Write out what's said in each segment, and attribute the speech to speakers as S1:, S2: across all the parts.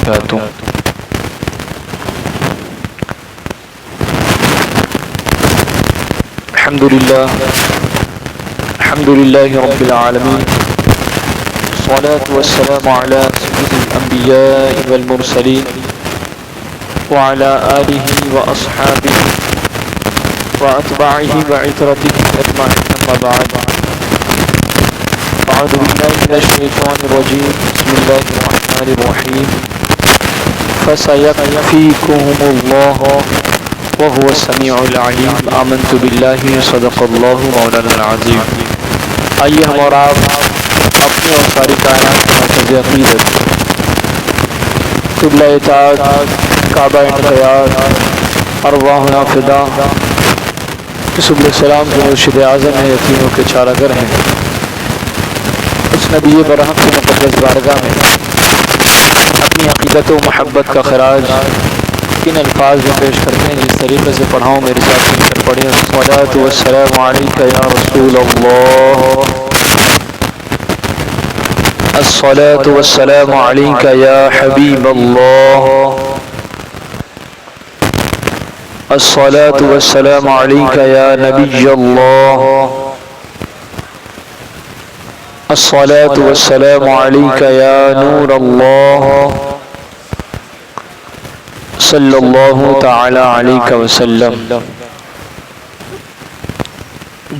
S1: وبركاته. الحمد لله رب العالمين، الصلاة والسلام على سيد الأنبياء والمرسلين وعلى آله وأصحابه وأتباعه وعترته أجمعين، أما بعد. أعوذ بالله من الشيطان الرجيم، بسم الله الرحمن الرحيم. فسيكفيكهم الله وهو السميع العليم. آمنت بالله صدق الله مولانا العظيم. آئیے ہم اور آپ اپنی اور ساری کائنات کا مرکز عقیدت قبلہ اطاعت کعبہ انقیاد ارواحنا فدا سبل السلام کے مرشد اعظم ہیں، یتیموں کے چارہ گر ہیں، اس نبی برحق کی مقدس بارگاہ میں اپنی عقیدت و محبت کا خراج کن الفاظ میں پیش کرتے ہیں جس طریقے سے پڑھاؤں میرے ساتھ سن کر پڑھیں. الصلاۃ والسلام علیک یا رسول اللہ، الصلاۃ والسلام علیک یا حبیب اللہ، الصلاۃ والسلام علیک یا نبی اللہ، الصلاۃ والسلام علیک یا نور اللہ، صلی اللہ تعالی علیہ وسلم.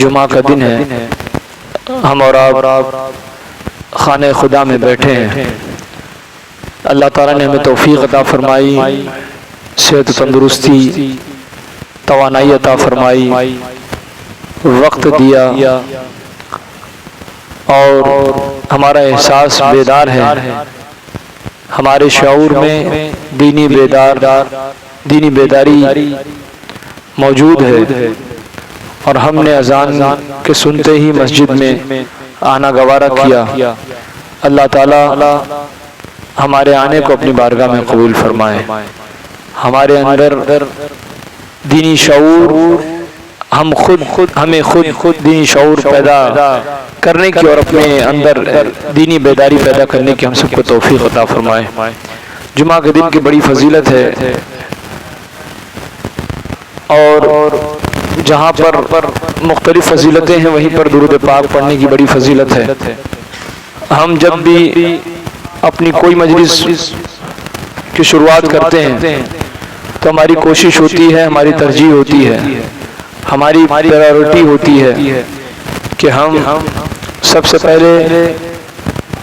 S1: جمعہ کا دن ہے، ہم اور آپ خانہ خدا میں بیٹھے ہیں. اللہ تعالیٰ نے ہمیں توفیق عطا فرمائی، صحت و تندرستی توانائی عطا فرمائی، وقت دیا اور ہمارا احساس بیدار ہے، ہمارے شعور میں دینی بیداری موجود ہے، اور ہم نے اذان کے سنتے ہی مسجد میں آنا گوارا کیا. اللہ تعالیٰ ہمارے آنے کو اپنی بارگاہ میں قبول فرمائے. ہمارے اندر دینی شعور ہمیں خود دینی شعور پیدا کرنے کی اور اپنے اندر دینی بیداری پیدا کرنے کی ہم سب کو توفیق عطا فرمائے. جمعہ کے دن کی بڑی فضیلت ہے، اور جہاں پر مختلف فضیلتیں ہیں وہیں پر درود پاک پڑھنے کی بڑی فضیلت ہے. ہم جب بھی اپنی کوئی مجلس کی شروعات کرتے ہیں تو ہماری کوشش ہوتی ہے، ہماری ترجیح ہوتی ہے، ہماری پرائیورٹی ہوتی ہے کہ ہم سب سے پہلے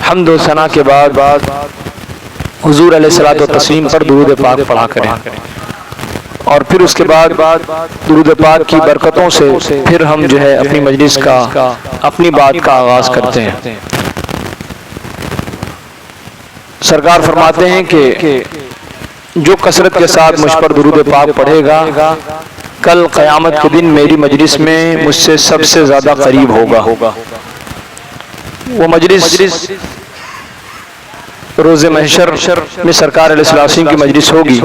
S1: حمد و ثنا کے بعد حضور علیہ الصلوۃ والتسلیم پر درود پاک پڑھا کریں، اور پھر اس کے بعد درود پاک کی برکتوں سے پھر ہم جو ہے اپنی مجلس کا اپنی بات کا آغاز کرتے ہیں. سرکار فرماتے ہیں کہ جو کثرت کے ساتھ مجھ پر درود پاک پڑھے گا کل قیامت کے دن میری مجلس میں مجھ سے سب سے زیادہ قریب ہوگا. وہ مجلس روز محشر میں سرکار علیہ السلام کی مجلس ہوگی،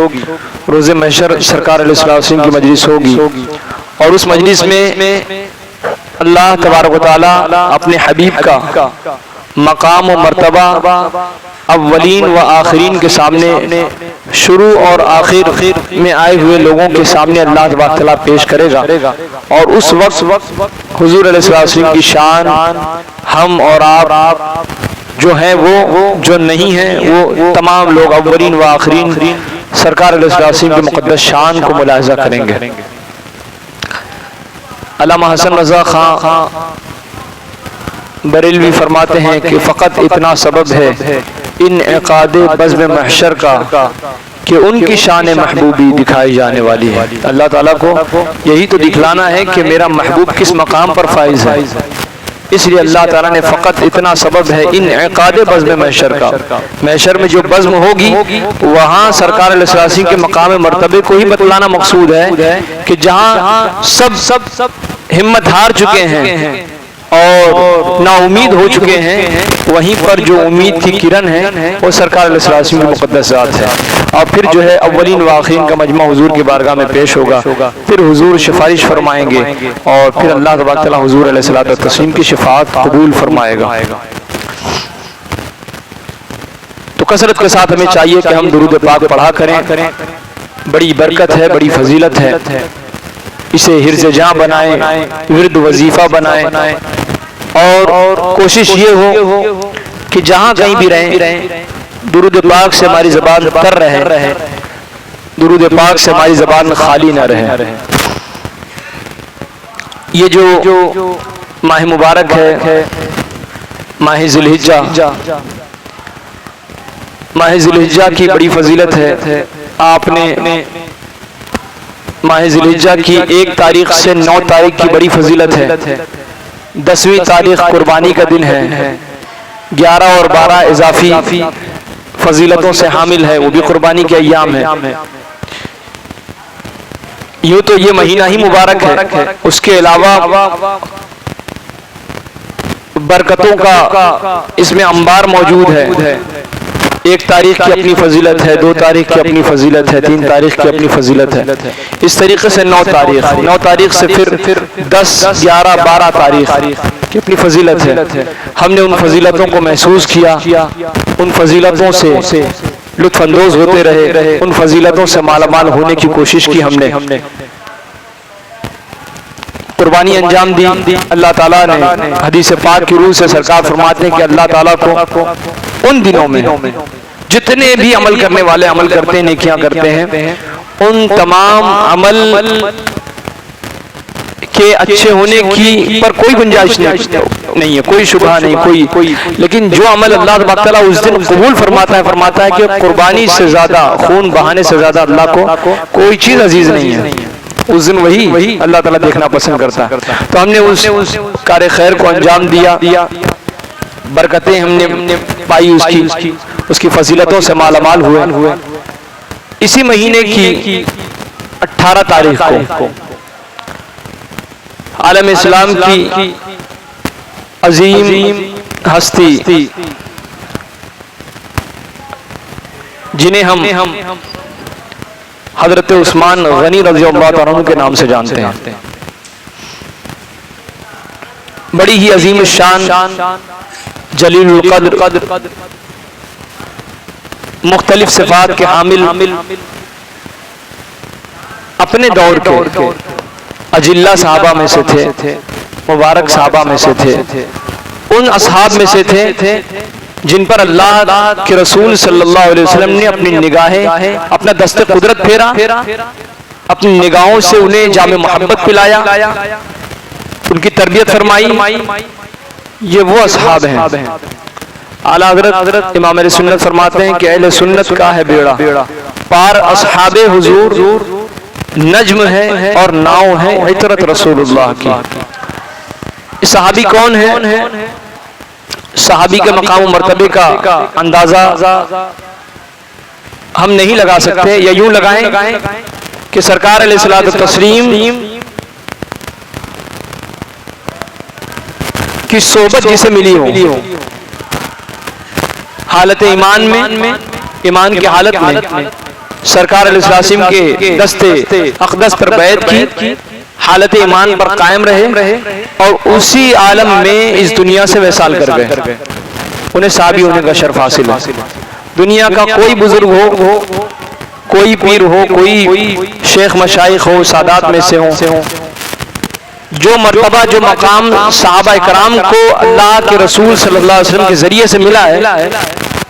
S1: روز محشر سرکار علیہ السلام کی مجلس ہوگی، اور اس مجلس میں اللہ تبارک و تعالی اپنے حبیب کا مقام و مرتبہ اولین و آخرین کے سامنے، شروع اور آخر میں آئے ہوئے لوگوں کے سامنے اللہ تبارک و تعالی پیش کرے گا، اور اس وقت حضور علیہ السلام کی شان ہم اور آپ جو ہیں وہ جو نہیں ہیں وہ تمام لوگ اولین و آخرین سرکار علیہ السلام کی مقدس شان کو ملاحظہ کریں گے. علامہ حسن رضا خان بریلوی فرماتے ہیں کہ فقط اتنا سبب ہے انعقاد بزم محشر کا کہ ان کی شان محبوبی دکھائی جانے والی ہے. اللہ تعالیٰ کو یہی تو دکھلانا ہے کہ میرا محبوب کس مقام پر فائز ہے، اس لیے اللہ تعالیٰ نے فقط اتنا سبب ہے انعقاد بزم محشر کا، محشر میں جو بزم ہوگی وہاں سرکار علیہ السلام کے مقام مرتبے کو ہی بتلانا مقصود ہے کہ جہاں سب ہمت ہار چکے ہیں اور نا امید ہو چکے ہیں، وہیں پر جو امید کی کرن ہے وہ سرکار علیہ السلام کی مقدس ذات ہے. اور پھر جو ہے اولین و آخرین کا مجمع حضور کی بارگاہ میں پیش ہوگا، پھر حضور سفارش فرمائیں گے، اور پھر اللہ تبارک تعالیٰ حضور علیہ السلام کی شفاعت قبول فرمائے گا. تو کثرت کے ساتھ ہمیں چاہیے کہ ہم درود پاک پڑھا کریں، بڑی برکت ہے، بڑی فضیلت ہے، اسے حرز جاں بنائیں، ورد وظیفہ بنائیں، اور کوشش یہ ہو کہ جہاں کہیں بھی رہیں درود پاک سے ہماری زبان تر رہے، درود پاک سے ہماری زبان خالی نہ رہے۔ یہ جو ماہ مبارک ہے، ماہ ذی الحجہ، ماہ ذی الحجہ کی بڑی فضیلت ہے۔ آپ نے ماہ ذی الحجہ کی 1 تاریخ سے 9 تاریخ کی بڑی فضیلت ہے۔ 10ویں تاریخ قربانی کا دن ہے، 11 اور 12 اضافی فضیلتوں سے حامل ہے، وہ بھی قربانی کے ایام ہے۔ یوں تو یہ مہینہ ہی مبارک ہے، اس کے علاوہ برکتوں کا اس میں انبار موجود ہے۔ 1 تاریخ کی اپنی فضیلت ہے، 2 تاریخ کی اپنی فضیلت ہے، 3 تاریخ کی اپنی فضیلت ہے، اس طریقے سے 9 تاریخ سے پھر 10، 11، 12 تاریخ کی اپنی فضیلت ہے۔ ہم نے ان فضیلتوں کو محسوس کیا، ان فضیلتوں سے لطف اندوز ہوتے رہے، ان فضیلتوں سے مالا مال ہونے کی کوشش کی ہم نے۔ قربانی انجام دی، اللہ تعالیٰ نے حدیث پاک کی روح سے سرکار فرماتے ہیں کہ اللہ تعالیٰ کو ان دنوں میں جتنے بھی عمل کرنے والے عمل کرتے ہیں، نیکیاں کرتے ہیں، ان تمام عمل کے اچھے ہونے کی پر کوئی گنجائش نہیں ہے، کوئی شبہ نہیں، کوئی لیکن جو عمل اللہ تبارک تعالیٰ اس دن قبول فرماتا ہے کہ قربانی سے زیادہ، خون بہانے سے زیادہ اللہ کو کوئی چیز عزیز نہیں ہے۔ اس دن وہی اللہ تعالیٰ دیکھنا پسند کرتا ہے۔ تو ہم نے اس کار خیر کو انجام دیا، برکتیں ہم نے پائی، اس کی فضیلتوں سے مالا مال ہوئے۔ اسی مہینے کی 18 تاریخ کو عالم اسلام کی عظیم ہستی جنہیں ہم حضرت عثمان غنی رضی اللہ تعالیٰ عنہ کے نام سے جانتے ہیں، بڑی ہی عظیم الشان، جلیل القدر، مختلف صفات کے حامل، اپنے دور کے اجلہ صحابہ میں سے تھے، مبارک صحابہ میں سے تھے، ان اصحاب میں سے تھے جن پر اللہ کے رسول صلی اللہ علیہ وسلم نے اپنی نگاہیں، اپنا دست قدرت پھیرا، اپنی نگاہوں سے انہیں جام محبت پلایا، ان کی تربیت فرمائی۔ یہ وہ اصحاب ہیں۔ اعلیٰ حضرت امام اہل سنت فرماتے ہیں کہ اہل سنت کا ہے بیڑا پار، اصحاب حضور نجم ہے اور ناؤ ہے عطرت رسول اللہ کی۔ صحابی کون ہے؟ صحابی کے مقام و مرتبے کا اندازہ ہم نہیں لگا سکتے، یا یوں لگائیں کہ سرکار علیہ الصلوۃ والتسلیم کی صحبت جسے ملی ہو، حالت ایمان میں، ایمان کی حالت میں سرکار علیہ السلام کے دستے اقدس پر بیعت کی، حالت ایمان پر قائم رہے، اور اسی عالم میں اس دنیا سے وصال کر گئے، انہیں صحابی ہونے کا شرف حاصل ہے۔ دنیا کا کوئی بزرگ ہو، کوئی پیر ہو، کوئی شیخ مشائخ ہو، سادات میں سے ہوں، جو مرتبہ، جو مقام صحابہ کرام کو اللہ کے رسول صلی اللہ علیہ وسلم کے ذریعے سے ملا ہے،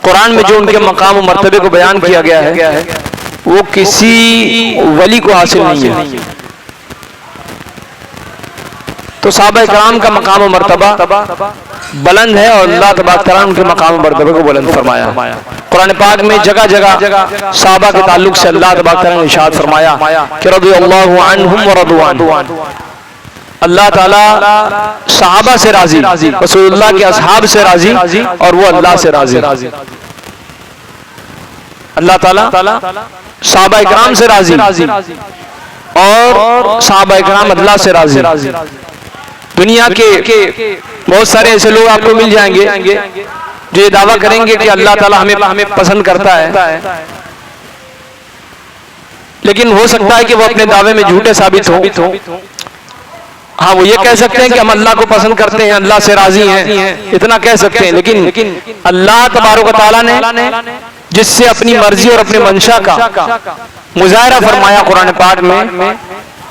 S1: قرآن میں جو ان کے مقام و مرتبے کو بیان کیا گیا ہے، وہ کسی ولی کو حاصل نہیں ہے۔ تو صحابہ کرام کا مقام و مرتبہ بلند ہے، اور اللہ تبارک تعالیٰ ان کے مقام و مرتبے کو بلند فرمایا۔ قرآن پاک میں جگہ جگہ صحابہ کے تعلق سے اللہ تبارک تعالیٰ نے ارشاد فرمایا کہ رضی اللہ عنہم ورضوا عنہ، اللہ تعالیٰ صحابہ سے راضی، رسول اللہ کے اصحاب سے راضی، اور وہ اللہ سے راضی۔ اللہ تعالیٰ صحابہ اکرام سے راضی، اور صحابہ اکرام اللہ سے راضی۔ دنیا کے بہت سارے ایسے لوگ آپ کو مل جائیں گے جو یہ دعویٰ کریں گے کہ اللہ تعالیٰ ہمیں پسند کرتا ہے، لیکن ہو سکتا ہے کہ وہ اپنے دعوے میں جھوٹے ثابت ہوں، ہاں وہ یہ کہہ سکتے ہیں کہ ہم اللہ کو پسند کرتے ہیں، اللہ سے راضی ہیں، اتنا کہہ سکتے ہیں، لیکن اللہ تبارک و تعالیٰ نے جس سے اپنی مرضی اور اپنے منشا کا مظاہرہ فرمایا قرآن پاک میں،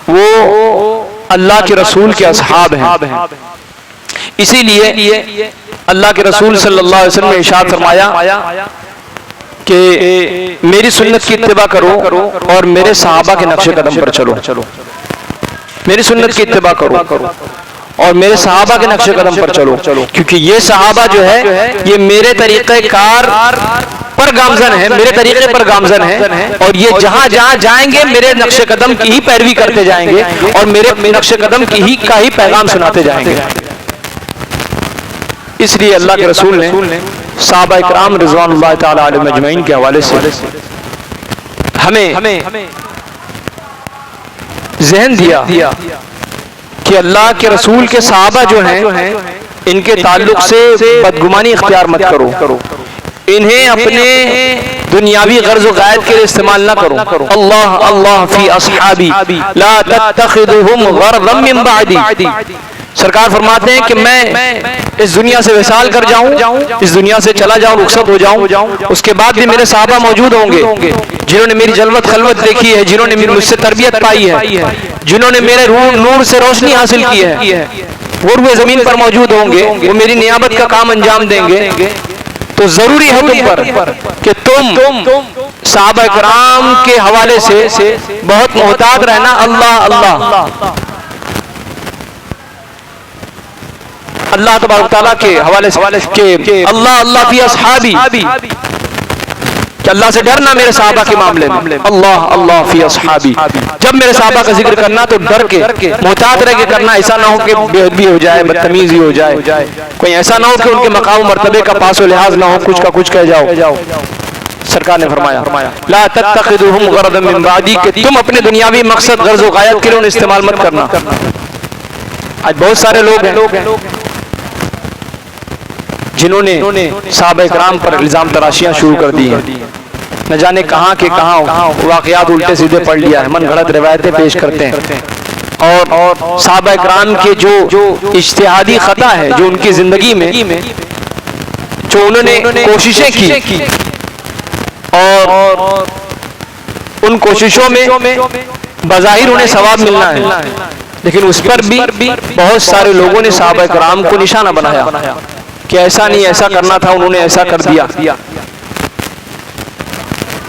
S1: وہ اللہ کے رسول کے اصحاب ہیں۔ اسی لیے اللہ کے رسول صلی اللہ علیہ وسلم نے ارشاد فرمایا کہ میری سنت کی اتباع کرو اور میرے صحابہ کے نقش قدم پر چلو، میری سنت کی اتباع کرو اور میرے صحابہ کے نقش قدم پر چلو، کیونکہ یہ صحابہ جو ہے یہ میرے طریقہ کار پر گامزن ہے، میرے طریقے پر گامزن ہے، اور یہ جہاں جہاں جائیں گے میرے نقش قدم کی ہی پیروی کرتے جائیں گے اور میرے نقش قدم کی کا ہی پیغام سناتے جائیں گے۔ اس لیے اللہ کے رسول نے صحابہ اکرام رضوان اللہ تعالی علیہم اجمعین کے حوالے سے ہمیں ذہن دیا کہ اللہ کے رسول کے صحابہ جو ہیں ان کے تعلق سے بدگمانی اختیار مت کرو، انہیں اپنے دنیاوی غرض و غائب کے لیے استعمال نہ کرو۔ اللہ اللہ فی اصحابی لا تتخذهم غرضا من بعدی، سرکار فرماتے ہیں کہ میں اس دنیا سے وصال کر جاؤں، اس دنیا سے چلا جاؤں، رخصت ہو جاؤں، اس کے بعد بھی میرے صحابہ موجود ہوں گے جنہوں نے میری جلوت خلوت دیکھی ہے، جنہوں نے مجھ سے تربیت پائی ہے، جنہوں نے میرے نور سے روشنی حاصل کی ہے، وہ روئے زمین پر موجود ہوں گے، وہ میری نیابت کا کام انجام دیں گے۔ تو ضروری ہے تم پر کہ تم صحابہ کرام کے حوالے سے بہت محتاط رہنا۔ اللہ اللہ اللہ تبارک تعالیٰ کے حوالے سے کہ اللہ اللہ فی اصحابی، کہ اللہ سے ڈرنا میرے صحابہ کے معاملے میں۔ اللہ اللہ فی اصحابی، جب میرے صحابہ کا ذکر کرنا تو ڈر کے محتاط رہ کے کرنا، ایسا نہ ہو کہ بے ادبی ہو جائے، بدتمیزی ہو جائے، کوئی ایسا نہ ہو کہ ان کے مقام و مرتبے کا پاس و لحاظ نہ ہو، کچھ کا کچھ کہہ جاؤ۔ سرکار نے فرمایا لا تتخذوهم غرضا من بعدی، کہ تم اپنے دنیاوی مقصد غرض و غایت کے لیے انہیں استعمال مت کرنا۔ آج بہت سارے لوگ ہیں جنہوں نے صحابہ کرام پر الزام تراشیاں شروع کر دی ہیں، نہ جانے کہاں کے کہاں واقعات الٹے سیدھے پڑھ لیا ہے، من گھڑت روایتیں پیش کرتے ہیں، اور صحابہ کرام کے جو اجتہادی خطا ہے جو ان کی زندگی میں جو انہوں نے کوششیں کی، اور ان کوششوں میں بظاہر انہیں ثواب ملنا ہے، لیکن اس پر بھی بہت سارے لوگوں نے صحابہ کرام کو نشانہ بنایا کہ ایسا نہیں، ایسا کرنا تھا، انہوں نے ایسا کر دیا۔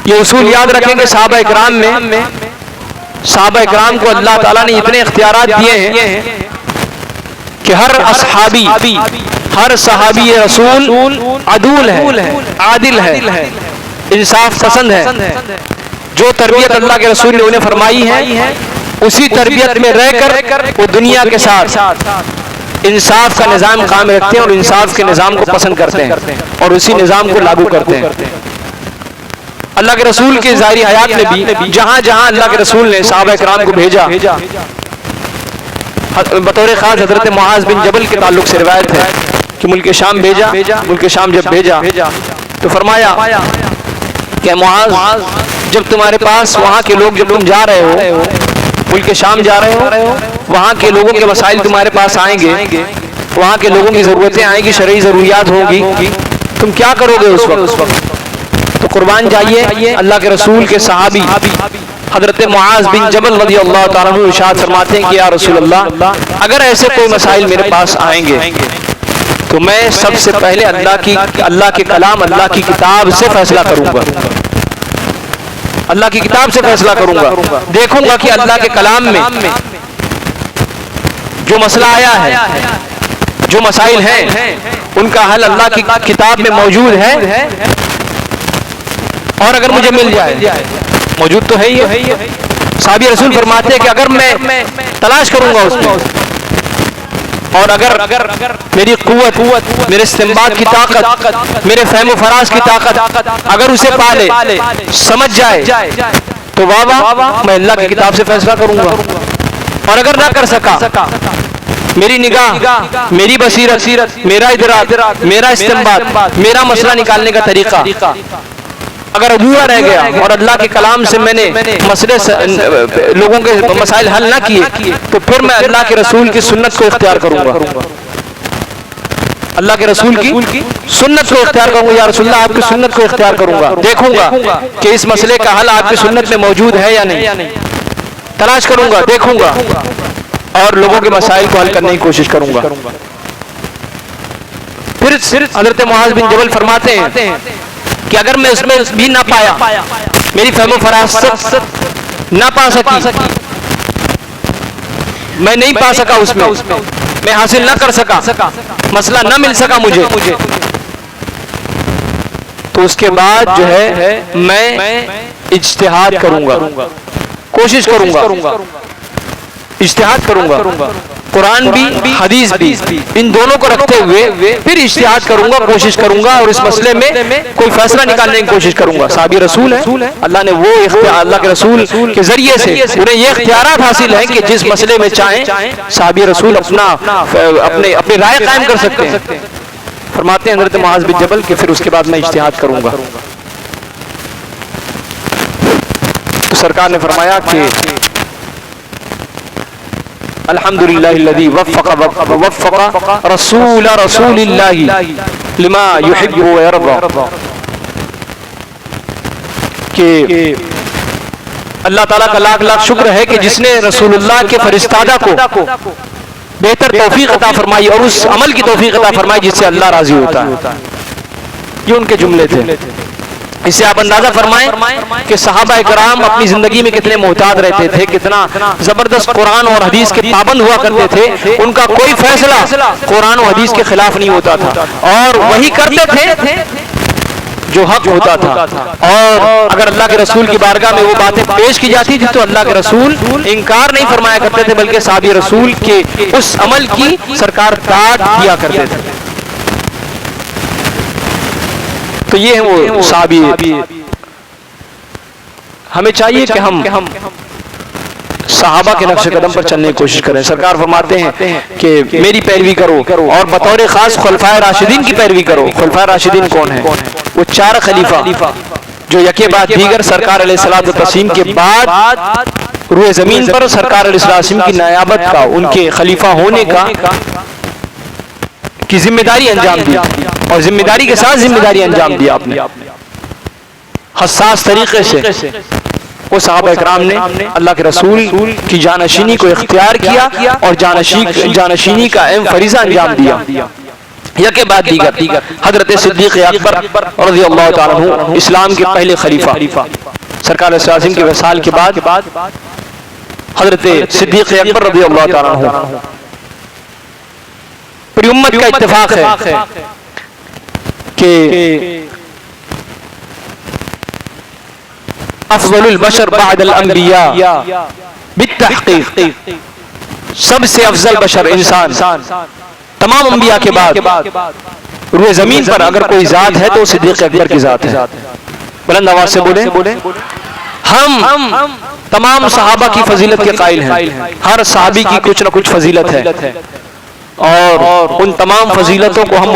S1: یہ اصول یاد رکھیں کہ صحابہ کرام میں صحابہ کرام کو اللہ تعالیٰ نے اتنے اختیارات دیے ہیں کہ ہر اصحابی، ہر صحابی رسول عدول ہے، عادل ہے، انصاف پسند ہے، جو تربیت اللہ کے رسول نے انہیں فرمائی ہے اسی تربیت میں رہ کر وہ دنیا کے ساتھ انصاف کا نظام قائم رکھتے ہیں اور انصاف کے نظام کو پسند کرتے ہیں اور اسی نظام کو لاگو کرتے ہیں۔ اللہ کے رسول کے ظاہری حیات میں بھی جہاں جہاں اللہ کے رسول نے صحابہ کرام کو بھیجا، بطور خاص حضرت معاذ بن جبل کے تعلق سے روایت ہے کہ ملک شام بھیجا، ملک شام جب بھیجا تو فرمایا کہ معاذ جب تمہارے پاس وہاں کے لوگ، جب تم جا رہے ہو ملک شام جا رہے ہو، وہاں کے لوگوں کے مسائل تمہارے پاس آئیں گے، وہاں کے لوگوں کی ضرورتیں آئیں گی، شرعی ضروریات ہوگی، تم کیا کرو گے اس وقت؟ تو قربان جائیے اللہ کے رسول کے صحابی حضرت معاذ بن جبل رضی اللہ تعالیٰ عنہ ارشاد فرماتے ہیں کہ یا رسول اللہ، اگر ایسے کوئی مسائل میرے پاس آئیں گے تو میں سب سے پہلے اللہ کے کلام، اللہ کی کتاب سے فیصلہ کروں گا، اللہ کی کتاب سے فیصلہ کروں گا، دیکھوں گا کہ اللہ کے کلام میں جو مسئلہ آیا ہے، جو مسائل ہیں، ان کا حل اللہ کی کتاب میں موجود ہے، اور اگر مجھے مل جائے، موجود تو ہے ہی ہے۔ صحابی رسول فرماتے ہیں کہ اگر میں تلاش کروں گا اس میں، اور اگر میری قوت، میرے استنباط کی طاقت، میرے فہم و فراز کی طاقت اگر اسے پا لے، سمجھ جائے، تو واہ میں اللہ کی کتاب سے فیصلہ کروں گا، اور اگر نہ کر سکا، میری نگاہ، میری بصیرت، میرا ادراک، میرا استنباط، میرا مسئلہ نکالنے کا طریقہ اگر ادھورا رہ گیا اور اللہ کے کلام سے میں نے مسئلے لوگوں کے مسائل حل نہ کیے تو پھر میں اللہ کے رسول کی سنت کو اختیار کروں گا، اللہ کے رسول کی سنت کو اختیار کروں گا، یا رسول اللہ آپ کی سنت کو اختیار کروں گا، دیکھوں گا کہ اس مسئلے کا حل آپ کی سنت میں موجود ہے یا نہیں، تلاش کروں گا، دیکھوں گا اور لوگوں کے مسائل کو حل کرنے کی کوشش کروں گا۔ پھر حضرت معاذ بن جبل فرماتے ہیں کہ اگر میں اس میں بھی نہ پایا، میری فہم و فراست نہ پا سکی، میں نہیں پا سکا اس میں حاصل نہ کر سکا، مسئلہ نہ مل سکا مجھے، تو اس کے بعد جو ہے میں اجتہاد کروں گا، کوشش کروں گا، اجتہاد کروں گا، قرآن بھی حدیث بھی ان دونوں کو رکھتے ہوئے پھر اجتہاد کروں گا، کوشش کروں گا اور اس مسئلے میں کوئی فیصلہ نکالنے کی کوشش کروں گا۔ صحابی رسول ہے، اللہ نے وہ اللہ کے رسول کے ذریعے سے انہیں یہ اختیارات حاصل ہیں کہ جس مسئلے میں چاہیں صحابی رسول اپنی رائے قائم کر سکتے ہیں۔ فرماتے ہیں حضرت معاذ بن جبل کہ پھر اس کے بعد میں اجتہاد کروں گا۔ تو سرکار نے فرمایا کہ الحمدللہ الذی وفق رسول اللہ لما یحب و یرضی، کہ اللہ تعالیٰ کا لاکھ لاکھ شکر ہے کہ جس نے رسول اللہ کے فرستادہ کو بہتر توفیق عطا فرمائی اور اس عمل کی توفیق عطا فرمائی جس سے اللہ راضی ہوتا ہے۔ یہ ان کے جملے تھے۔ اس سے آپ اندازہ فرمائیں کہ صحابہ کرام اپنی زندگی میں کتنے محتاط رہتے تھے، کتنا زبردست قرآن اور حدیث کے پابند ہوا کرتے تھے، ان کا کوئی فیصلہ قرآن و حدیث کے خلاف نہیں ہوتا تھا اور وہی کرتے تھے جو حق ہوتا تھا، اور اگر اللہ کے رسول کی بارگاہ میں وہ باتیں پیش کی جاتی تھی تو اللہ کے رسول انکار نہیں فرمایا کرتے تھے، بلکہ صحابی رسول کے اس عمل کی سرکار داد دیا کرتے تھے۔ تو یہ ہے وہ صحابی۔ ہمیں چاہیے کہ ہم صحابہ کے نقش قدم پر چلنے کی کوشش کریں۔ سرکار فرماتے ہیں کہ میری پیروی کرو اور بطور خاص خلفائے راشدین کی پیروی کرو۔ خلفائے راشدین کون ہیں؟ وہ چار خلیفہ جو یکے بعد دیگر سرکار علیہ الصلوۃ والتسلیم کے بعد روئے زمین پر سرکار علیہ الصلوۃ والتسلیم کی نیابت کا، ان کے خلیفہ ہونے کی ذمہ داری انجام دی، اور ذمہ داری کے ساتھ ذمہ داری انجام دیا آپ نے حساس طریقے سے۔ وہ صحابہ اکرام نے اللہ کے رسول کی جانشینی کو اختیار کیا اور جانشینی کا اہم فریضہ انجام دیا۔ یکے بعد دیگر حضرت صدیق اکبر رضی اللہ تعالیٰ عنہ اسلام کے پہلے خلیفہ، سرکار علیہ السلام کے وصال کے بعد حضرت صدیق اکبر رضی اللہ تعالیٰ عنہ۔ پوری امت کا اتفاق ہے کہ افضل البشر بعد الانبیاء بالتحقیق، سب سے افضل بشر انسان تمام انبیاء کے بعد روئے زمین پر اگر کوئی ذات ہے تو صدیق اکبر کی ذات ہے۔ بلند آواز سے بولیں۔ ہم تمام صحابہ کی فضیلت کے قائل ہیں، ہر صحابی کی کچھ نہ کچھ فضیلت ہے، اور ان تمام فضیلتوں کو ہم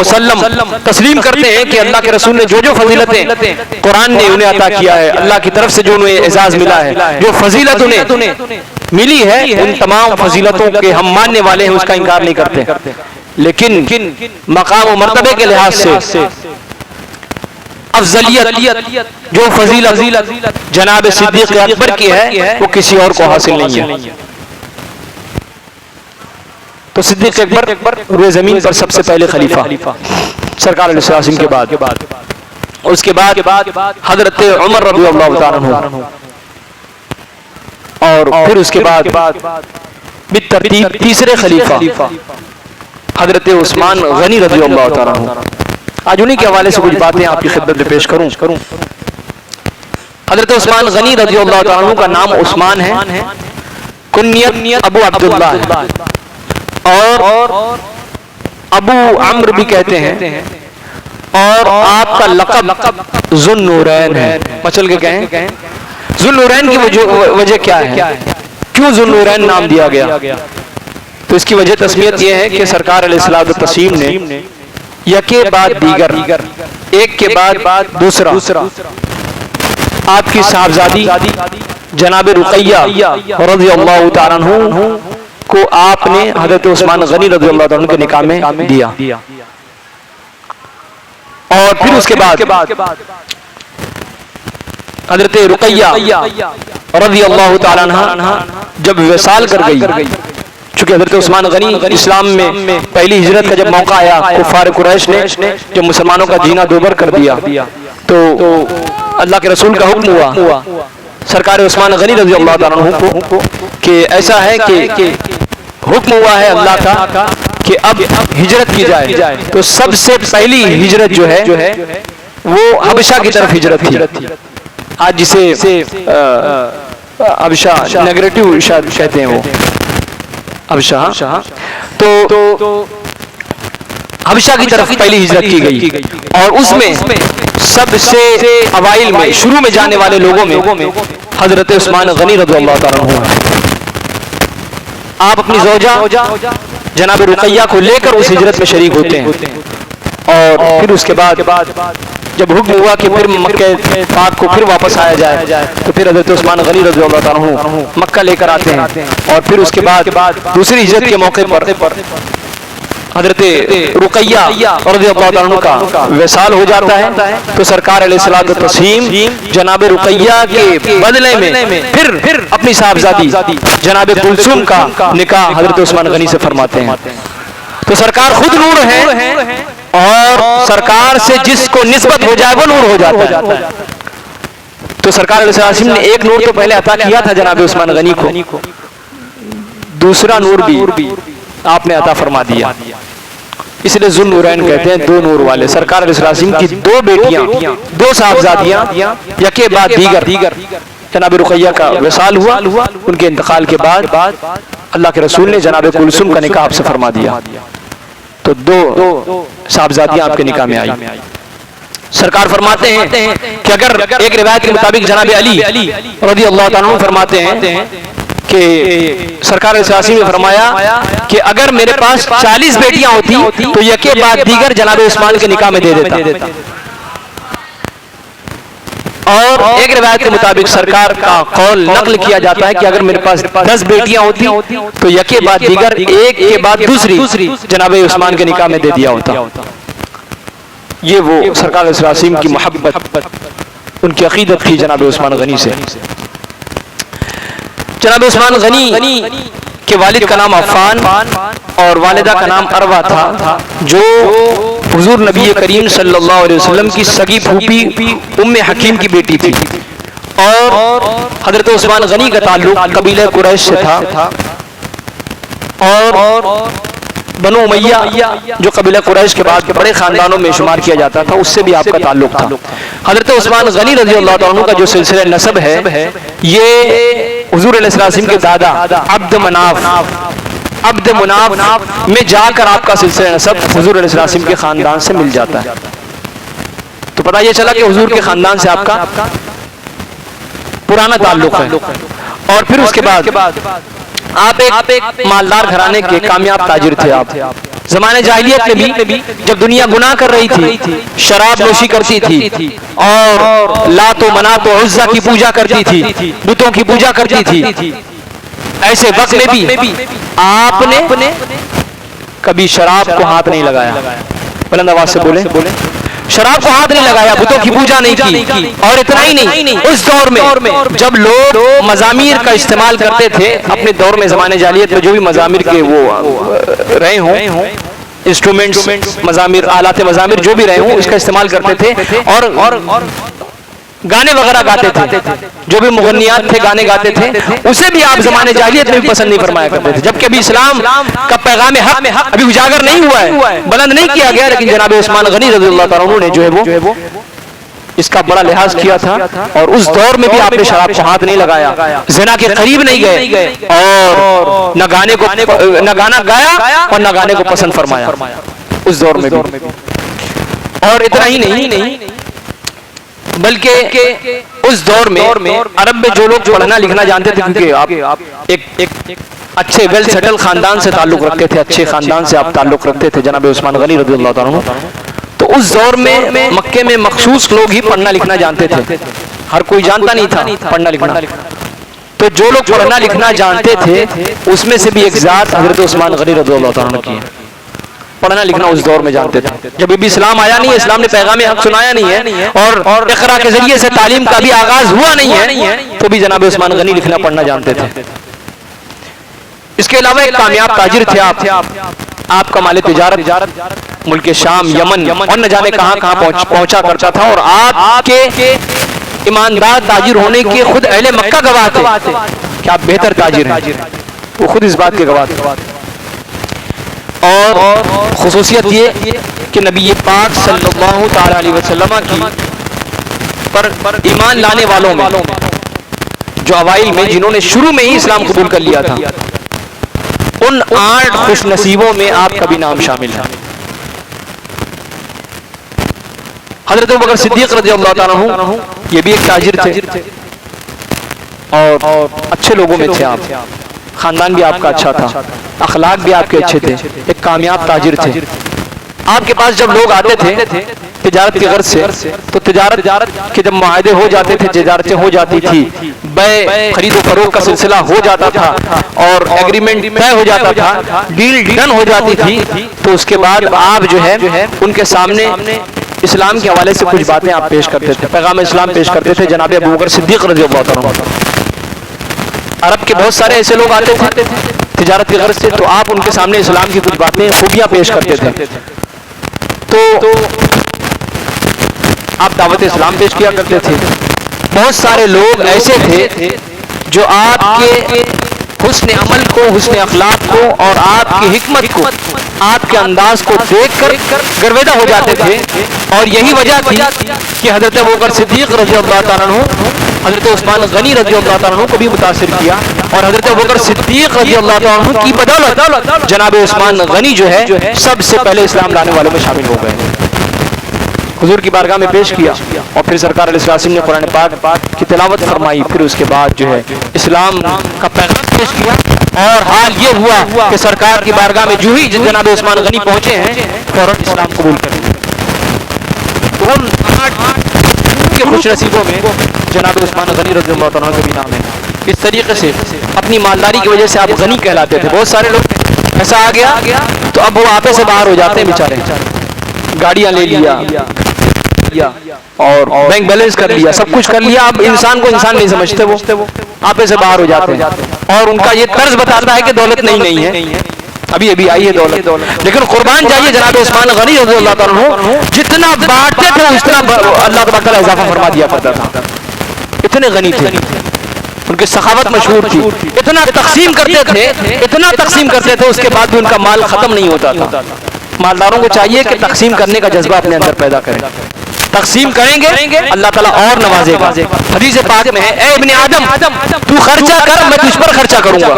S1: تسلیم کرتے ہیں کہ اللہ کے رسول نے جو فضیلتیں قرآن نے انہیں عطا کیا ہے، اللہ کی طرف سے جو انہیں اعزاز ملا ہے، جو فضیلت انہیں ملی ہے، ان تمام فضیلتوں کے ہم ماننے والے ہیں، اس کا انکار نہیں کرتے۔ لیکن مقام و مرتبے کے لحاظ سے افضلیت جو فضیلت جناب صدیق اکبر کی ہے وہ کسی اور کو حاصل نہیں ہے۔ تو صدیق اکبر روئے زمین پر سب سے پہلے خلیفہ سرکار علیہ السلام کے بعد، اور اس کے بعد حضرت عمر رضی اللہ تعالیٰ عنہ، اور پھر اس کے بعد بالترتیب تیسرے خلیفہ حضرت عثمان غنی رضی اللہ تعالیٰ عنہ۔ آج انہی کے حوالے سے کچھ باتیں آپ کی خدمت میں پیش کروں۔ حضرت عثمان غنی رضی اللہ تعالیٰ عنہ کا نام عثمان ہے، کنیت ابو عبداللہ ہے، اور ابو عمرو بھی کہتے ہیں، اور آپ کا لقب ذو النورین ہے۔ مچل کے کہیں ذو النورین کی وجہ کیا ہے، کیوں ذو النورین نام دیا گیا؟ تو اس کی وجہ تسمیت یہ ہے کہ سرکار علیہ الصلوۃ والتسلیم نے یکے بعد دیگر، ایک کے بعد دوسرا آپ کی صاحبزادی جناب رقیہ رضی اللہ تعالیٰ عنہ کو آپ نے حضرت عثمان غنی رضی اللہ تعالیٰ عنہ کے نکاح میں دیا. اور پھر اس کے بعد حضرت رقیہ رضی اللہ تعالیٰ عنہ جب وصال کر گئی، چونکہ حضرت عثمان غنی اسلام میں پہلی ہجرت کا جب موقع آیا، کفار قریش نے جب مسلمانوں کا جینا دوبر کر دیا تو اللہ کے رسول کا حکم ہوا سرکار عثمان غنی رضی اللہ تعالیٰ عنہ کو کہ ایسا ہے کہ حکم ہوا ہے اللہ کا کہ اب ہجرت کی جائے. تو سب سے پہلی ہجرت جو ہے وہ حبشہ کی طرف ہجرت تھی. آج جسے حبشہ نیگریٹو کہتے ہیں، وہ حبشہ، تو حبشہ کی طرف پہلی ہجرت کی گئی. اور اس میں سب سے اوائل میں شروع میں جانے والے لوگوں میں حضرت عثمان غنی رضی اللہ تعالیٰ عنہ. آپ اپنی زوجہ جناب رقیہ کو لے کر اس ہجرت میں شریک ہوتے ہیں. اور پھر اس کے بعد جب حکم ہوا کہ پھر مکہ پاک کو پھر واپس آیا جائے تو پھر حضرت عثمان غنی رضی اللہ تعالیٰ عنہ مکہ لے کر آتے ہیں. اور پھر اس کے بعد دوسری ہجرت کے موقع پر حضرت رقیہ رضی اللہ تعالیٰ عنہ کا وصال ہو جاتا ہے. تو سرکار علیہ الصلوۃ والتسلیم جناب رقیہ کے بدلے میں پھر اپنی صاحبزادی جناب کلثوم کا نکاح حضرت عثمان غنی سے فرماتے ہیں. تو سرکار خود نور ہے اور سرکار سے جس کو نسبت ہو جائے وہ نور ہو جاتا ہے. تو سرکار علیہ السلام نے ایک نور تو پہلے عطا کیا تھا جناب عثمان غنی کو، دوسرا نور بھی آپ نے عطا فرما دیا. اس لیے ذو النورین کہتے ہیں، دو نور والے. سرکار علیہ السلام کی دو بیٹیاں، دو صاحبزادیاں یکے بعد دیگر. جناب رقیہ کا وصال ہوا، ان کے انتقال کے بعد اللہ کے رسول نے جناب کلثوم کا نکاح آپ سے فرما دیا. تو دو صاحبزادیاں آپ کے نکاح میں آئی. سرکار فرماتے ہیں کہ اگر ایک روایت کے مطابق جناب علی رضی اللہ تعالیٰ عنہ فرماتے ہیں کہ سرکار علیہ السلام نے فرمایا کہ اگر میرے پاس 40 بیٹیاں ہوتی تو یکے بعد دیگر جناب عثمان کے نکاح میں دے دیتا. اور ایک روایت کے مطابق سرکار کا قول نقل کیا جاتا ہے کہ اگر میرے پاس 10 بیٹیاں ہوتی تو یکے بعد دیگر ایک کے بعد دوسری جناب عثمان کے نکاح میں دے دیا ہوتا. یہ وہ سرکار علیہ السلام کی محبت، ان کی عقیدت تھی جناب عثمان غنی سے. جناب عثمان غنی کے والد کا نام عفان اور والدہ کا نام عروہ تھا، جو حضور نبی کریم صلی اللہ علیہ وسلم کی سگی پھوپھی ام حکیم کی بیٹی تھی. اور حضرت عثمان غنی کا تعلق قبیلہ قریش سے تھا. اور بنو امیہ جو قبیلہ قریش کے بعد بڑے خاندانوں میں شمار کیا جاتا تھا، اس سے بھی آپ کا تعلق تھا. حضرت عثمان غنی رضی اللہ تعالیٰ عنہ کا جو سلسلہ نسب ہے یہ حضور علیہ السلام کے دادا عبد مناف میں جا کر آپ کا سلسلہ نسب حضور علیہ السلام کے خاندان سے مل جاتا ہے. تو پتہ یہ چلا کہ حضور کے خاندان سے آپ کا پرانا تعلق ہے. اور پھر اس کے بعد آپ ایک مالدار گھرانے کے کامیاب تاجر تھے. آپ زمانے جاہلیت میں بھی جب دنیا گناہ کر رہی تھی، شراب نوشی کرتی تھی اور لات و منات و عزا کی پوجا کرتی تھی، بتوں کی پوجا کرتی تھی، ایسے وقت میں بھی آپ نے کبھی شراب کو ہاتھ نہیں لگایا. بلند آواز سے بولیں، شراب کو ہاتھ نہیں لگایا، بتوں کی پوجا نہیں کی. اور اتنا ہی نہیں، اس دور میں جب لوگ مزامیر کا استعمال کرتے تھے اپنے دور میں، زمانے جاہلیت میں جو بھی مزامیر کے وہ رہے ہوں، انسٹرومنٹس، مزامیر، آلات مزامیر جو بھی رہے ہوں، اس کا استعمال کرتے تھے اور گانے وغیرہ گاتے تھے. جو بھی مغنیات تھے گانے گاتے تھے، اسے بھی آپ زمانے جاہلیت میں بھی پسند نہیں فرمایا کرتے تھے. جبکہ ابھی اسلام کا پیغام حق ابھی اجاگر نہیں ہوا ہے، بلند نہیں کیا گیا، لیکن جناب عثمان غنی رضی اللہ تعالیٰ عنہ نے جو ہے وہ اس کا بڑا لحاظ کیا تھا. اور اس دور میں بھی آپ نے شراب کو ہاتھ نہیں لگایا، زنا کے قریب نہیں گئے، اور نہ گانا گایا اور نہ گانے کو پسند فرمایا اس دور میں بھی. اور اتنا ہی نہیں بلکہ اس دور میں عرب میں جو لوگ پڑھنا لکھنا جانتے تھے، کیونکہ آپ ایک اچھے ویل سیٹل خاندان سے تعلق رکھتے تھے، اچھے خاندان سے آپ تعلق رکھتے تھے جناب عثمان غنی رضی اللہ تعالیٰ عنہ. تو اس دور میں مکے میں مخصوص لوگ ہی پڑھنا لکھنا جانتے تھے. ہر کوئی جانتا نہیں تھا پڑھنا لکھنا. تو جو لوگ پڑھنا لکھنا جانتے تھے اس میں سے بھی ایک ذات حضرت عثمان غنی رضی اللہ تعالیٰ عنہ کی ہے. پڑھنا لکھنا اس دور میں جانتے تھے. جب ابھی اسلام آیا نہیں ہے, اسلام نے پیغام حق سنایا نہیں ہے, اور اقرا کے ذریعے سے تعلیم کا بھی آغاز ہوا نہیں ہے, تو بھی جناب عثمان غنی لکھنا پڑھنا جانتے تھے. اس کے علاوہ ایک کامیاب تاجر تھے آپ کا مال تجارت ملک شام, یمن اور نہ جانے کہاں کہاں پہنچا کرتا تھا, اور آپ کے ایماندار تاجر ہونے کے خود اہل مکہ گواہ تھے کہ آپ بہتر تاجر ہیں. وہ خود اس بات کے گواہ تھے. اور خصوصیت یہ کہ نبی پاک صلی اللہ تعالی علیہ وسلم کی پر ایمان لانے والوں میں جو اوائل میں جنہوں نے شروع میں ہی اسلام قبول کر لیا تھا, ان 8 خوش نصیبوں میں آپ کا بھی نام شامل ہے. حضرت ابوبکر صدیق رضی اللہ تعالیٰ عنہ یہ بھی ایک تاجر تھے اور اچھے لوگوں میں تھے. آپ خاندان بھی آپ کا اچھا تھا, اخلاق بھی آپ کے اچھے تھے, ایک کامیاب تاجر تھے. آپ کے پاس جب لوگ آتے تھے تجارت کی غرض سے, تو تجارت کے جب معاہدے ہو جاتے تھے, تجارتیں ہو جاتی تھی, بے خرید و فروخت کا سلسلہ ہو جاتا تھا, اور ایگریمنٹ طے ہو جاتا تھا, ڈیل ڈن ہو جاتی تھی, تو اس کے بعد آپ جو ہے ان کے سامنے اسلام کے حوالے سے کچھ باتیں آپ پیش کرتے تھے, پیغام اسلام پیش کرتے تھے جناب ابوبکر صدیق رضی اللہ عنہ. عرب کے بہت سارے ایسے لوگ آتے تھے تجارت کی غرض سے, تو آپ ان کے سامنے اسلام کی کچھ باتیں خوبیاں پیش کرتے تھے. تو آپ دعوت اسلام پیش کیا کرتے تھے. بہت سارے لوگ ایسے تھے جو آپ کے حسن عمل کو, حسن اخلاق کو اور آپ کی حکمت کو, آپ کے انداز کو دیکھ کر گرویدہ ہو جاتے تھے. اور یہی وجہ تھی کہ حضرت ابوبکر صدیق رضی اللہ تعالیٰ عنہ حضرت عثمان غنی رضی اللہ تعالیٰ عنہ کو بھی متاثر کیا, اور حضرت ابوبکر صدیق رضی اللہ تعالیٰ عنہ کی بدولت جناب عثمان غنی جو ہے سب سے پہلے اسلام لانے والوں میں شامل ہو گئے. حضور کی بارگاہ میں پیش کیا, اور پھر سرکار علیہ السلام نے قرآن پاک کی تلاوت فرمائی. پھر اس کے بعد جو ہے اسلام کا پیغام پیش کیا, اور حال یہ ہوا کہ سرکار کی بارگاہ میں جو ہی جناب عثمان غنی پہنچے ہیں فوراً اسلام قبول کر لیا. ان 8 کے خوش نصیبوں میں جناب عثمان غنی رضی اللہ عنہ کا بھی نام ہے. اس طریقے سے اپنی مالداری کی وجہ سے آپ غنی کہلاتے تھے. بہت سارے لوگ ایسا آ گیا تو اب وہ آپے سے باہر ہو جاتے ہیں بیچارے, گاڑیاں لے لیا اور بینک بیلنس کر لیا, سب کچھ کر لیا, اب انسان کو انسان نہیں سمجھتے, وہ آپے سے باہر ہو جاتے ہیں. اور ان کا یہ طرز بتاتا ہے کہ دولت نہیں ہے, ابھی آئی ہے دولت. لیکن قربان جائیے جناب عثمان غنی رضی اللہ تعالیٰ عنہ جتنا بانٹتے تھے اتنا اللہ تبارک تعالیٰ اضافہ فرما دیا کرتا تھا. اتنے غنی تھے, ان کی سخاوت مشہور تھی, اتنا تقسیم کرتے تھے, اس کے بعد بھی ان کا مال ختم نہیں ہوتا تھا. مالداروں کو چاہیے کہ تقسیم کرنے کا جذبہ اپنے اندر پیدا کریں. تقسیم کریں گے اللہ تعالیٰ اور نوازے گا. حدیث پاک میں ہے, اے ابن آدم تو خرچہ کر, میں تجھ پر خرچہ کروں گا,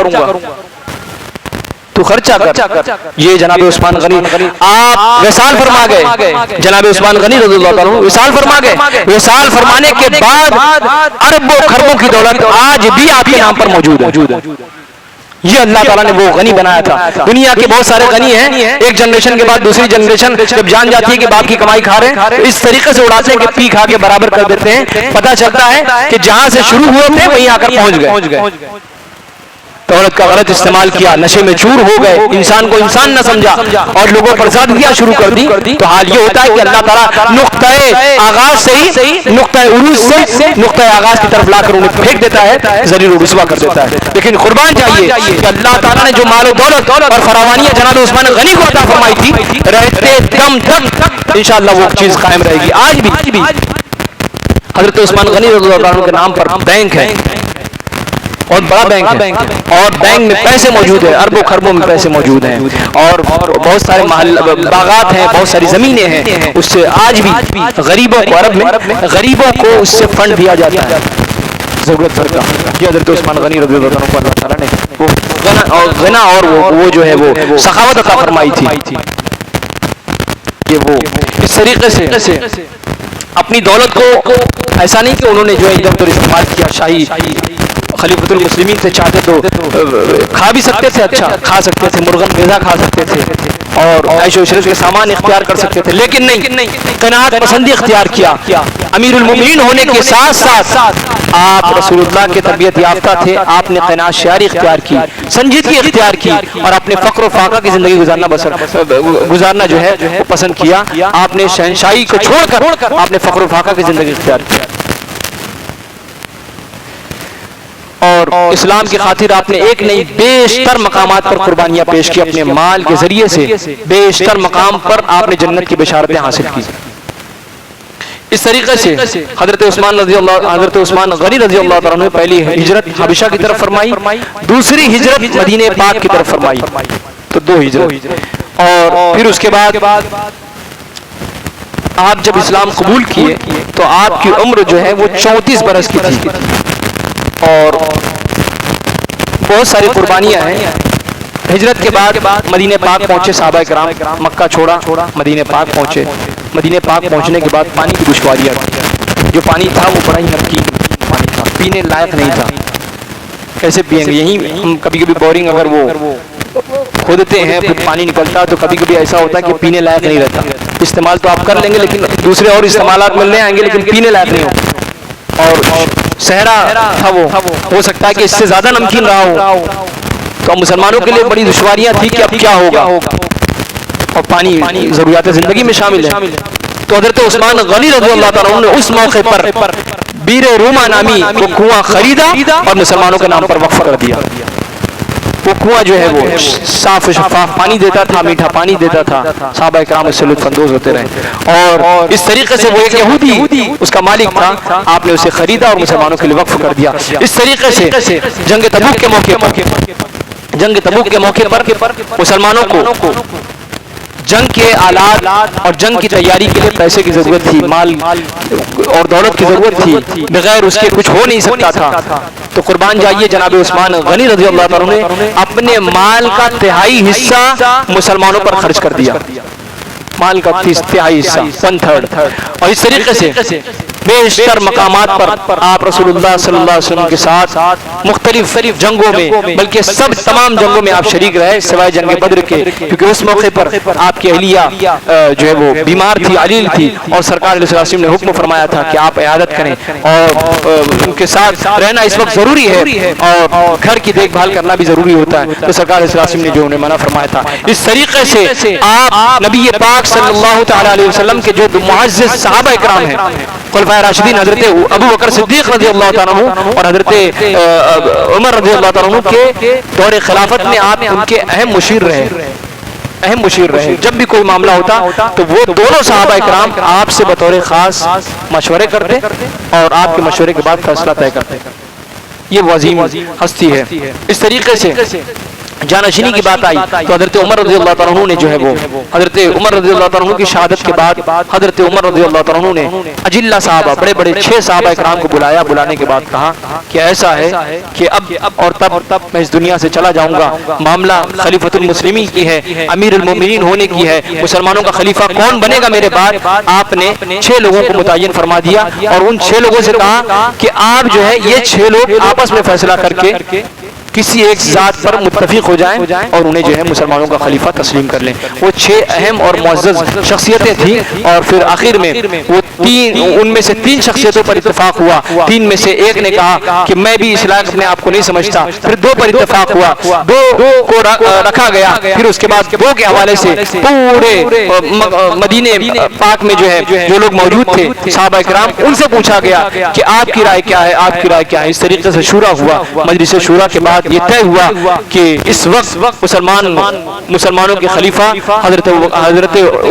S1: تو خرچہ کر. یہ جناب عثمان غنی آپ وصال فرما گئے, جناب عثمان غنی رضی اللہ عنہ وصال فرما گئے. وصال فرمانے کے بعد اربوں خربوں کی دولت آج بھی آپ کے نام پر موجود ہے. یہ اللہ تعالیٰ نے وہ غنی بنایا تھا. دنیا کے بہت سارے غنی ہیں, ایک جنریشن کے بعد دوسری جنریشن جب جان جاتی ہے کہ باپ کی کمائی کھا رہے ہیں, اس طریقے سے اڑاتے ہیں کہ پی کھا کے برابر کر دیتے ہیں. پتہ چلتا ہے کہ جہاں سے شروع ہوئے تھے وہیں آ کر پہنچ گئے. دولت کا غلط استعمال کیا, نشے میں چور ہو گئے, انسان کو انسان نہ سمجھا اور لوگوں پر زیادتیاں شروع کر دی. تو حال یہ ہوتا ہے کہ اللہ تعالیٰ نقطۂ آغاز سے ہی, نقطۂ عروج سے نقطۂ آغاز کی طرف لا کر انہیں پھینک دیتا ہے, ذلیل و رسوا کر دیتا ہے. لیکن قربان چاہیے کہ اللہ تعالیٰ نے جو مال و دولت اور فراوانیاں جناب عثمان غنی کو عطا فرمائی تھی, رہتے دم تک انشاءاللہ وہ چیز قائم رہے گی. آج بھی حضرت عثمان غنی رضی اللہ عنہ کے نام پر بینک ہے, اور بڑا بینک ہے, اور بینک میں پیسے موجود ہیں, اربوں خربوں میں پیسے موجود ہیں, اور بہت سارے باغات ہیں, بہت ساری زمینیں ہیں. اس سے آج بھی غریبوں کو, عرب میں غریبوں کو اس سے فنڈ دیا جاتا ہے ضرورت پر. یہ حضرت عثمان غنی رضی اللہ عنہ کو اللہ تعالیٰ نے وہ غنا اور وہ جو ہے وہ سخاوت عطا فرمائی تھی. کہ وہ اس طریقے سے اپنی دولت کو ایسا نہیں کہ انہوں نے جو ہے ادھر ادھر استعمال کیا. شاہی خلیفۃ المسلمین سے چاہتے تو کھا بھی سکتے تھے, اچھا کھا سکتے تھے, مرغن غذا کھا سکتے تھے, اور عیش و عشرت کے سامان اختیار کر سکتے تھے، لیکن نہیں، قناعت پسندی اختیار کیا۔ امیر المومنین ہونے کے ساتھ ساتھ آپ رسول اللہ کے تربیت یافتہ تھے، آپ نے قناعت شعاری اختیار کی، سنجیدگی اختیار کی، اور اپنے فقر و فاقہ کی زندگی گزارنا جو ہے وہ پسند کیا۔ آپ نے شہنشاہی کو چھوڑ کر آپ نے فقر و فاقہ کی زندگی اختیار کی، اور اسلام کی خاطر آپ نے ایک نہیں بیشتر مقامات پر قربانیاں پیش کی، اپنے مال کے ذریعے سے بیشتر مقام پر آپ نے جنت کی بشارتیں حاصل کی۔ اس طریقے سے حضرت عثمان غنی رضی اللہ تعالیٰ عنہ نے پہلی ہجرت حبشہ کی طرف فرمائی، دوسری ہجرت مدینہ پاک کی طرف فرمائی، تو 2 ہجرت۔ اور پھر اس کے بعد آپ جب اسلام قبول کیے تو آپ کی عمر جو ہے وہ 34 برس کی تھی، اور بہت ساری قربانیاں ہیں۔ ہجرت کے بعد مدینہ پاک پہنچے صحابہ کرام، مکہ چھوڑا، مدینہ پاک پہنچے۔ مدینہ پاک پہنچنے کے بعد پانی کی دشواریاں، جو پانی تھا وہ بڑا ہی نمکین پانی تھا، پینے لائق نہیں تھا، کیسے پیئیں گے؟ یہیں ہم کبھی کبھی بورنگ اگر وہ کھودتے ہیں پھر پانی نکلتا تو کبھی کبھی ایسا ہوتا ہے کہ پینے لائق نہیں رہتا۔ استعمال تو آپ کر لیں گے لیکن دوسرے اور استعمالات ملنے آئیں گے لیکن پینے لائق نہیں ہو، اور صحرا تھا، وہ ہو سکتا ہے کہ اس سے زیادہ نمکین رہا ہو، تو مسلمانوں کے لیے بڑی دشواریاں تھیں کہ اب کیا ہوگا، اور پانی ضروریات زندگی میں شامل ہے۔ تو حضرت عثمان غنی رضی اللہ تعالیٰ عنہ نے اس موقع پر بیر روما نامی وہ کنواں خریدا اور مسلمانوں کے نام پر وقف کر دیا۔ وہ کنواں جو ہے وہ صاف شفاف پانی دیتا تھا، میٹھا پانی دیتا تھا، صحابہ کرام اس سے لطف اندوز ہوتے رہے، اور اس طریقے سے وہ ایک یہودی اس کا مالک تھا، آپ نے اسے خریدا اور مسلمانوں کے لیے وقف کر دیا۔ اس طریقے سے جنگ تبوک کے موقع پر مسلمانوں کو جنگ کے آلات اور جنگ کی تیاری کے لیے پیسے کی ضرورت تھی، مال اور دولت کی ضرورت تھی، بغیر اس کے کچھ ہو نہیں سکتا تھا۔ تو قربان جائیے جناب عثمان غنی رضی اللہ تعالیٰ نے اپنے مال کا 1/3 حصہ مسلمانوں پر خرچ کر دیا، مال کا 1/3 حصہ 1/3۔ اور اس طریقے سے بیشتر مقامات پر آپ رسول اللہ صلی اللہ علیہ وسلم کے ساتھ مختلف جنگوں میں، بلکہ تمام جنگوں میں آپ شریک رہے سوائے جنگ بدر کے، کیونکہ اس موقع پر آپ کی اہلیہ جو ہے وہ بیمار تھی، علیل تھی، اور سرکار علیہ السلام نے حکم فرمایا تھا کہ آپ عیادت کریں، اور ان کے ساتھ رہنا اس وقت ضروری ہے، اور گھر کی دیکھ بھال کرنا بھی ضروری ہوتا ہے، تو سرکار علیہ السلام نے جو انہیں منع فرمایا تھا۔ اس طریقے سے آپ نبی پاک صلی اللہ تعالیٰ علیہ وسلم کے جو معزز صحابہ کرام ہیں، خلفائے راشدین حضرت ابو بکر صدیق رضی اللہ تعالیٰ عنہ اور حضرت عمر رضی اللہ تعالیٰ عنہ کے دور خلافت میں آپ ان کے اہم مشیر رہے، جب بھی کوئی معاملہ ہوتا تو وہ دونوں صحابہ کرام آپ سے بطور خاص مشورے کرتے اور آپ کے مشورے کے بعد فیصلہ طے کرتے۔ یہ وہ عظیم ہستی ہے۔ اس طریقے سے جانشینی کی بات آئی تو حضرت عمر رضی اللہ تعالیٰ عنہ نے جو ہے وہ حضرت عمر رضی اللہ تعالیٰ عنہ کی شہادت کے بعد حضرت عمر رضی اللہ تعالیٰ عنہ نے اجلہ صحابہ بڑے 6 صحابہ کرام کو بلایا، بلانے کے بعد کہا کہ ایسا ہے کہ اب اور تب میں اس دنیا سے چلا جاؤں گا، معاملہ خلیفۃ المسلمین کی ہے، امیر المومنین ہونے کی ہے، مسلمانوں کا خلیفہ کون بنے گا میرے بعد؟ آپ نے 6 لوگوں کو متعین فرما دیا اور ان 6 لوگوں سے کہا کہ آپ جو ہے یہ 6 لوگ آپس میں فیصلہ کر کے کسی ایک ذات پر متفق ہو جائیں اور انہیں جو ہے مسلمانوں کا خلیفہ تسلیم کر لیں۔ وہ 6 اہم اور معزز شخصیتیں تھیں، اور پھر آخر میں وہ ان میں سے 3 شخصیتوں پر اتفاق ہوا، 3 میں سے ایک نے کہا کہ میں بھی اس لائق اپنے آپ کو نہیں سمجھتا، پھر 2 پر اتفاق ہوا، 2 کو رکھا گیا، پھر اس کے بعد 2 کے حوالے سے پورے مدینے پاک میں جو ہے جو لوگ موجود تھے صحابہ کرام ان سے پوچھا گیا کہ آپ کی رائے کیا ہے، آپ کی رائے کیا ہے۔ اس طریقے سے شورا ہوا، مجلس شورا کے بعد یہ طے ہوا کہ اس وقت مسلمانوں کے خلیفہ حضرت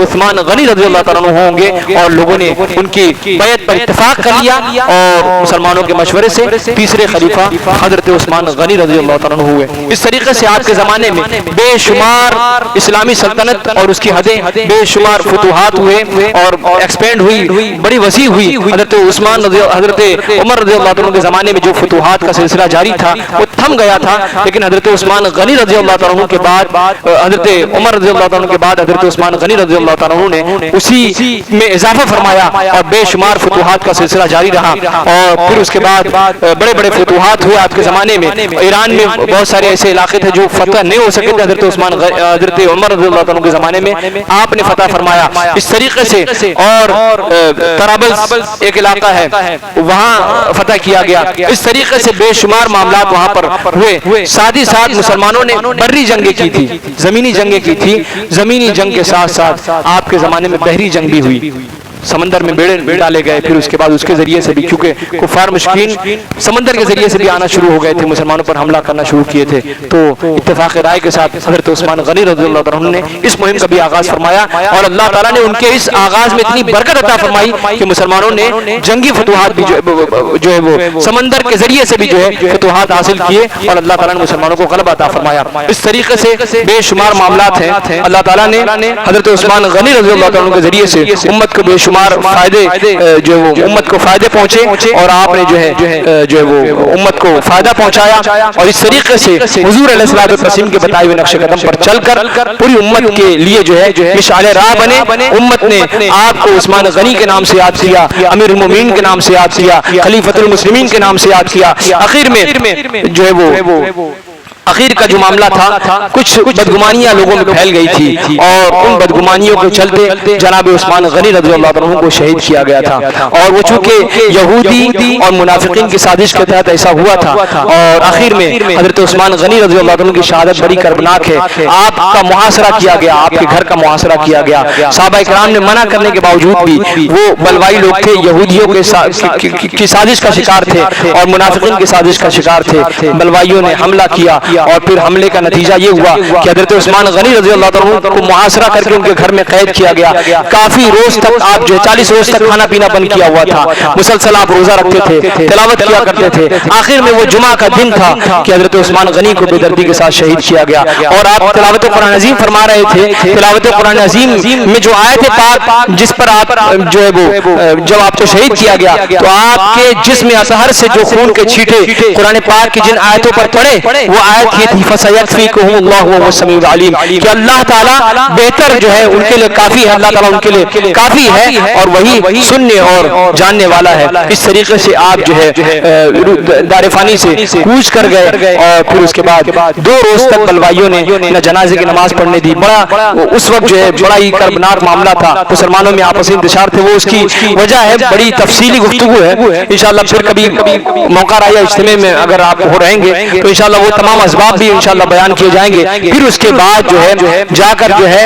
S1: عثمان غنی رضی اللہ تعالیٰ عنہ ہوں گے، اور لوگوں نے ان کی بیعت پر اتفاق کر لیا، اور مسلمانوں کے مشورے سے تیسرے خلیفہ حضرت عثمان غنی رضی اللہ تعالیٰ عنہ ہوئے۔ اس طریقے سے آپ کے زمانے میں بے شمار اسلامی سلطنت اور اس کی حدیں، بے شمار فتوحات ہوئے اور ایکسپینڈ ہوئی، بڑی وسیع ہوئی۔ حضرت عمر رضی اللہ عنہ کے زمانے میں جو فتوحات کا سلسلہ جاری تھا وہ تھم گیا تھا, لیکن حضرت عثمان غنی رضی اللہ تعالیٰ عنہ کے بعد, حضرت عمر رضی اللہ تعالیٰ عنہ کے بعد حضرت عثمان غنی رضی اللہ تعالیٰ عنہ نے اسی میں اضافہ فرمایا اور بے شمار فتوحات کا سلسلہ جاری رہا. اور پھر اس کے بعد بڑے بڑے فتوحات ہوئے آپ کے زمانے میں. ایران میں بہت سارے ایسے علاقے تھے جو فتح نہیں ہو سکے تھے, حضرت عمر رضی اللہ تعالیٰ عنہ کے زمانے میں آپ نے فتح فرمایا اس طریقے سے. اور طرابلس ایک علاقہ ہے, وہاں فتح کیا گیا. اس طریقے سے بے شمار معاملات وہاں پر ہوئے. ساتھ ہی ساتھ مسلمانوں نے بری جنگیں کی تھی, زمینی جنگیں کی تھی. زمینی جنگ کے ساتھ ساتھ آپ کے زمانے میں بحری جنگ بھی ہوئی, سمندر میں بیڑے ڈالے گئے. پھر اس کے بعد اس کے ذریعے سے بھی, کیونکہ کفار مشرکین سمندر کے ذریعے سے بھی آنا شروع ہو گئے تھے, مسلمانوں پر حملہ کرنا شروع کیے تھے, تو اتفاق رائے کے ساتھ حضرت عثمان غنی رضی اللہ عنہ نے اس مہم کا بھی آغاز فرمایا. اور اللہ تعالیٰ نے ان کے اس آغاز میں اتنی برکت عطا فرمائی کہ مسلمانوں نے جنگی فتوحات بھی جو ہے وہ سمندر کے ذریعے سے بھی جو ہے فتوحات حاصل کیے, اور اللہ تعالیٰ نے مسلمانوں کو غلبہ عطا فرمایا. اس طریقے سے بے شمار معاملات ہیں. اللہ تعالیٰ نے حضرت عثمان غنی رضی اللہ عنہ کے ذریعے سے امت کو بے شمار فائدے جو وہ امت کو فائدے پہنچے, اور آپ نے جو ہے وہ امت کو فائدہ پہنچایا. اور اس طریقے سے حضور علیہ الصلوۃ والتسلیم کے بتائے ہوئے نقش قدم پر چل کر پوری امت کے لیے جو ہے مشعل راہ بنے. امت نے آپ کو عثمان غنی کے نام سے یاد کیا, امیر المومنین کے نام سے یاد کیا, خلیفۃ المسلمین کے نام سے یاد کیا. آخر میں جو ہے وہ اخیر کا جو معاملہ تھا, کچھ بدگمانیاں لوگوں میں پھیل گئی تھی, اور ان بدگمانیوں کے چلتے جناب عثمان غنی رضی اللہ عنہ کو شہید کیا گیا تھا. اور وہ چونکہ یہودی اور منافقین کی سازش کے تحت ایسا ہوا تھا, اور آخر میں حضرت عثمان غنی رضی اللہ عنہ کی شہادت بڑی کربناک ہے. آپ کا محاصرہ کیا گیا, آپ کے گھر کا محاصرہ کیا گیا. صحابہ کرام نے منع کرنے کے باوجود بھی وہ بلوائی لوگ تھے, یہودیوں کی سازش کا شکار تھے اور منافقین کی سازش کا شکار تھے. بلوائیوں نے حملہ کیا, اور پھر حملے کا نتیجہ یہ ہوا کہ حضرت عثمان غنی رضی اللہ عنہ کو محاصرہ کر کے ان کے گھر میں قید کیا گیا. کافی روز تک آپ جو 40 روز تک کھانا پینا بند کیا ہوا تھا, مسلسل آپ روزہ رکھتے تھے, تلاوت کیا کرتے تھے. آخر میں وہ جمعہ کا دن تھا کہ حضرت عثمان غنی کو بے دردی کے ساتھ شہید کیا گیا. اور آپ تلاوت قرآن عظیم فرما رہے تھے, تلاوت قرآن عظیم میں جو آیت پاک جس پر آپ جو ہے وہ جب آپ کو شہید کیا گیا, تو آپ کے جسم اطہر سے جو خون کے چھینٹے قرآن پاک کی جن آیتوں پر پڑے, وہ آیت یہ تھی فَسَيَكْفِيكُهُمُ اللَّهُ وَهُوَ السَّمِيعُ الْعَلِيمُ, کہ اللہ تعالیٰ بہتر جو ہے ان کے لیے کافی ہے, اللہ تعالیٰ ان کے لیے کافی ہے, اور وہی سننے اور جاننے والا ہے. اس طریقے سے آپ جو ہے دار فانی سے کوچ کر گئے, اور پھر اس کے بعد 2 روز تک بلوائیوں نے نہ جنازے کی نماز پڑھنے دی. بڑا اس وقت جو ہے بڑا ہی کربناک معاملہ تھا, مسلمانوں میں آپسی انتشار تھے. وہ اس کی وجہ ہے, بڑی تفصیلی گفتگو ہے. انشاءاللہ پھر کبھی موقع رہا اجتماع میں اگر آپ ہو رہیں گے تو انشاءاللہ وہ تمام اسباب بھی انشاءاللہ بیان کیے جائیں گے. پھر اس کے بعد جو ہے جا کر جو ہے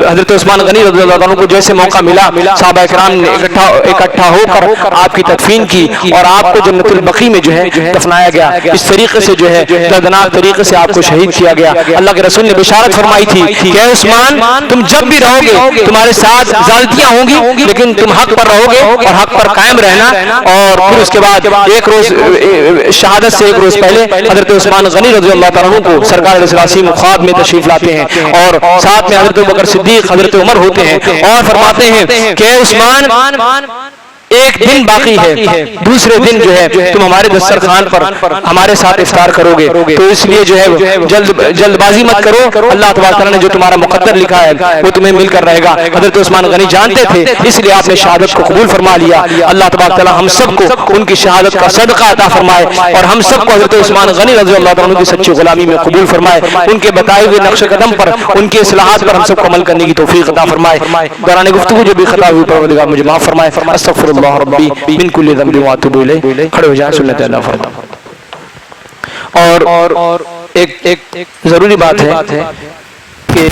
S1: حضرت عثمان غنی رضی اللہ عنہ کو جیسے موقع ملا, صحابہ کرام نے اکٹھا ہو کر آپ کی تدفین کی, اور آپ کو جنت البقیع میں جو ہے دفنایا گیا. اس طریقے سے جو ہے دردناک طریقے سے آپ کو شہید کیا گیا. اللہ کے رسول نے بشارت فرمائی تھی کہ اے عثمان, تم جب بھی رہو گے تمہارے ساتھ زیادتیاں ہوں گی, لیکن تم حق پر رہو گے اور حق پر قائم رہنا. اور پھر اس کے بعد ایک روز شہادت سے ایک روز پہلے حضرت عثمان غنی رضی اللہ تعالیٰ عنہ کو سرکار علیہ السلام خواب میں تشریف لاتے ہیں, اور ساتھ میں حضرت ابوبکر صدیق, حضرت عمر ہوتے ہیں, اور فرماتے ہیں کہ عثمان ایک دن باقی ہے, دوسرے دن جو ہے تم ہمارے دسترخوان پر ہمارے ساتھ افطار کرو گے, تو اس لیے جو ہے جلد بازی مت کرو, اللہ تبارک تعالیٰ نے جو تمہارا مقدر لکھا ہے وہ تمہیں مل کر رہے گا. حضرت عثمان غنی جانتے تھے, اس لیے آپ نے شہادت کو قبول فرما لیا. اللہ تبارک تعالیٰ ہم سب کو ان کی شہادت کا صدقہ عطا فرمائے, اور ہم سب کو حضرت عثمان غنی رضی اللہ عنہ کی سچی غلامی میں قبول فرمائے. ان کے بتائے ہوئے نقش قدم پر, ان کی اصلاحات پر ہم سب کو عمل کرنے کی توفیق عطا فرمائے. دوران گفتگو جو بھی خطا ہوئی پروردگار مجھے معاف فرمائے. استغفر اللہ ربی من کل ذنب واتوب الیہ. کھڑے ہو جائیں, سنت اللہ فرما. اور ایک ضروری بات ہے کہ